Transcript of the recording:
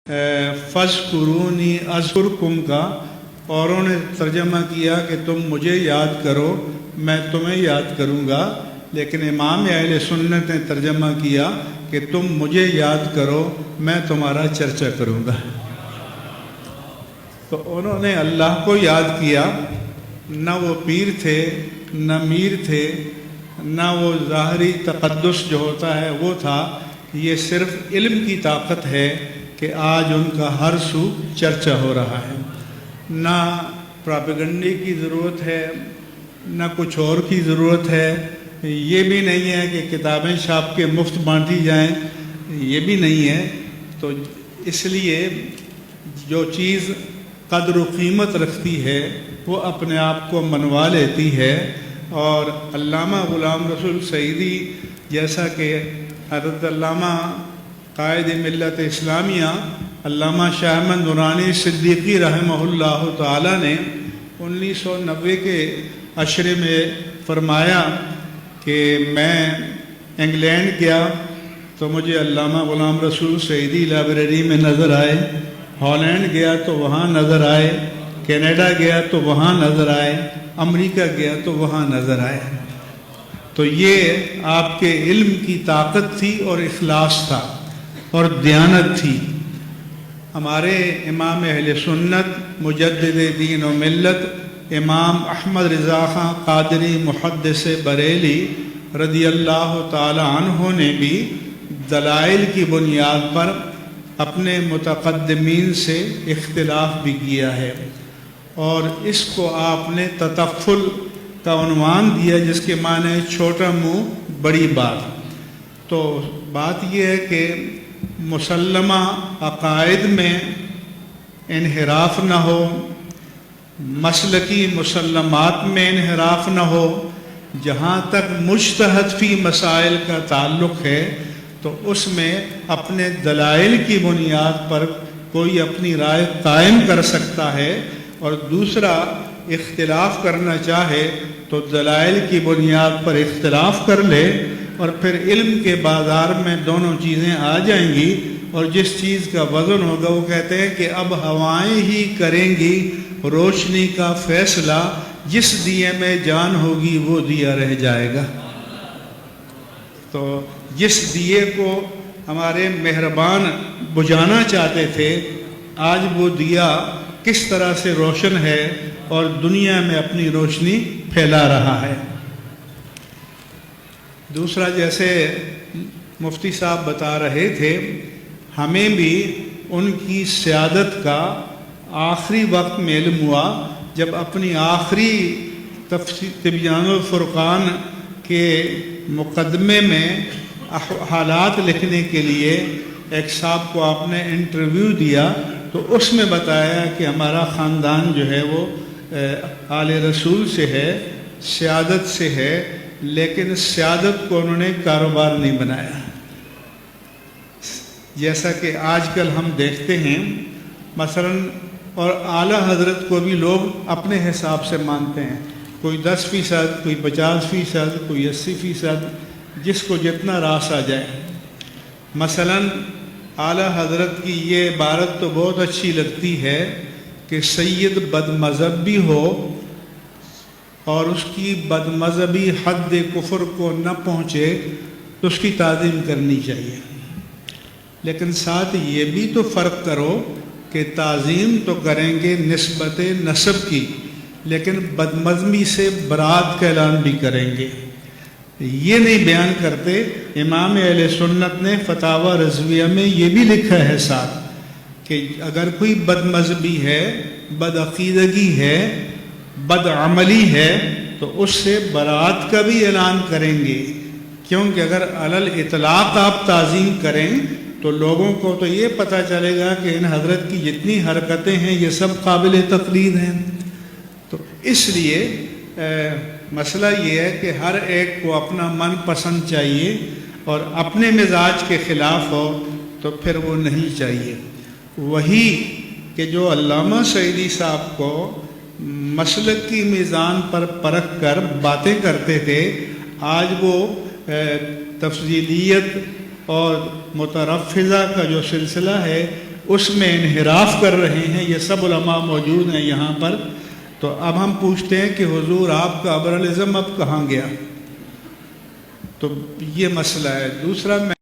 फ़ज़्कुरूनी अज़्कुरकुम का औरों ने तर्जमा किया कि तुम मुझे याद करो मैं तुम्हें याद करूँगा, लेकिन इमाम अहले सुन्नत ने तर्जमा किया कि तुम मुझे याद करो मैं तुम्हारा चर्चा करूँगा। तो उन्होंने अल्लाह को याद किया, न वो पीर थे न मीर थे न वो ज़ाहरी तक़द्दुस जो होता है वो था। ये सिर्फ़ इल्म की ताकत है कि आज उनका हर सू चर्चा हो रहा है। ना प्रोपेगेंडे की ज़रूरत है ना कुछ और की ज़रूरत है। ये भी नहीं है कि किताबें छाप के मुफ्त बांटी जाएं, ये भी नहीं है। तो इसलिए जो चीज़ कद्र व कीमत रखती है वो अपने आप को मनवा लेती है। और अल्लामा ग़ुलाम रसूल सईदी जैसा कि हज़रत अल्लामा कायद मिल्लत इस्लामिया अल्लामा शाह अहमद नूरानी सिद्दीकी रहमहुल्लाह ताला ने 1990 के अशरे में फरमाया कि मैं इंग्लैंड गया तो मुझे अल्लामा ग़ुलाम रसूल सईदी लाइब्रेरी में नज़र आए, हॉलैंड गया तो वहाँ नज़र आए, कनाडा गया तो वहाँ नज़र आए, अमेरिका गया तो वहाँ नज़र आए। तो ये आपके इल्म की ताकत थी और इखलास था और दयानत थी। हमारे इमाम अहले सुन्नत मुजद्दिद दीन व मिल्लत इमाम अहमद रज़ा खां क़ादरी मुहद्दिस बरेली रज़ियल्लाहु ताला अन्हु ने भी दलाइल की बुनियाद पर अपने मुतक़द्दिमीन से इख्तिलाफ भी किया है और इसको आपने ततफ़ुल का उन्वान दिया जिसके माने छोटा मुँह बड़ी बात। तो बात यह है कि मुसल्लमा अक़ाइद में इन्हिराफ न हो, मसलकी मुसल्लमात में इन्हिराफ न हो। जहाँ तक मुज्तहद फ़ी मसाइल का ताल्लुक़ है तो उसमें अपने दलाइल की बुनियाद पर कोई अपनी राय कायम कर सकता है और दूसरा इख्तिलाफ करना चाहे तो दलाइल की बुनियाद पर इख्तिलाफ कर ले और फिर इल्म के बाज़ार में दोनों चीज़ें आ जाएंगी और जिस चीज़ का वज़न होगा वो कहते हैं कि अब हवाएं ही करेंगी रोशनी का फ़ैसला, जिस दिए में जान होगी वो दिया रह जाएगा। तो जिस दिए को हमारे मेहरबान बुझाना चाहते थे आज वो दिया किस तरह से रोशन है और दुनिया में अपनी रोशनी फैला रहा है। दूसरा, जैसे मुफ्ती साहब बता रहे थे, हमें भी उनकी सियादत का आखिरी वक्त में इल्म हुआ जब अपनी आखिरी तिब्यानुल फ़ुरक़ान के मुक़दमे में हालात लिखने के लिए एक साहब को आपने इंटरव्यू दिया तो उसमें बताया कि हमारा ख़ानदान जो है वो आले रसूल से है, सियादत से है, लेकिन सियादत को उन्होंने कारोबार नहीं बनाया। जैसा कि आजकल हम देखते हैं मसलन, और आला हज़रत को भी लोग अपने हिसाब से मानते हैं, कोई 10%, कोई 50%, कोई 80%, जिसको जितना रास आ जाए। मसलन आला हज़रत की ये इबारत तो बहुत अच्छी लगती है कि सैयद बदमज़हब भी हो और उसकी बदमज़हबी हद कुफ़र को न पहुँचे तो उसकी ताज़ीम करनी चाहिए, लेकिन साथ ये भी तो फ़र्क करो कि ताज़ीम तो करेंगे निस्बत नसब की, लेकिन बदमज़हबी से बरात का ऐलान भी करेंगे। ये नहीं बयान करते। इमाम अहले सुन्नत ने फतावा रज़विया में ये भी लिखा है साथ कि अगर कोई बदमज़हबी है, बदअक़ीदगी है, बदअमली है तो उससे बरात का भी ऐलान करेंगे, क्योंकि अगर अलल इतलाक़ आप ताज़ीम करें तो लोगों को तो ये पता चलेगा कि इन हज़रत की जितनी हरकतें हैं ये सब काबिल तक़लीद हैं। तो इसलिए मसला ये है कि हर एक को अपना मन पसंद चाहिए और अपने मिजाज के ख़िलाफ़ हो तो फिर वो नहीं चाहिए। वही कि जो अल्लामा सईदी साहब को मसलक की मीज़ान पर परख कर बातें करते थे, आज वो तफज़ीलियत और मुतरफ़िज़ा का जो सिलसिला है اس میں انحراف کر رہے ہیں، یہ سب علماء موجود ہیں یہاں پر. تو اب ہم پوچھتے ہیں کہ حضور آپ کا ابرالعزم اب کہاں گیا؟ تو یہ مسئلہ ہے. دوسرا میں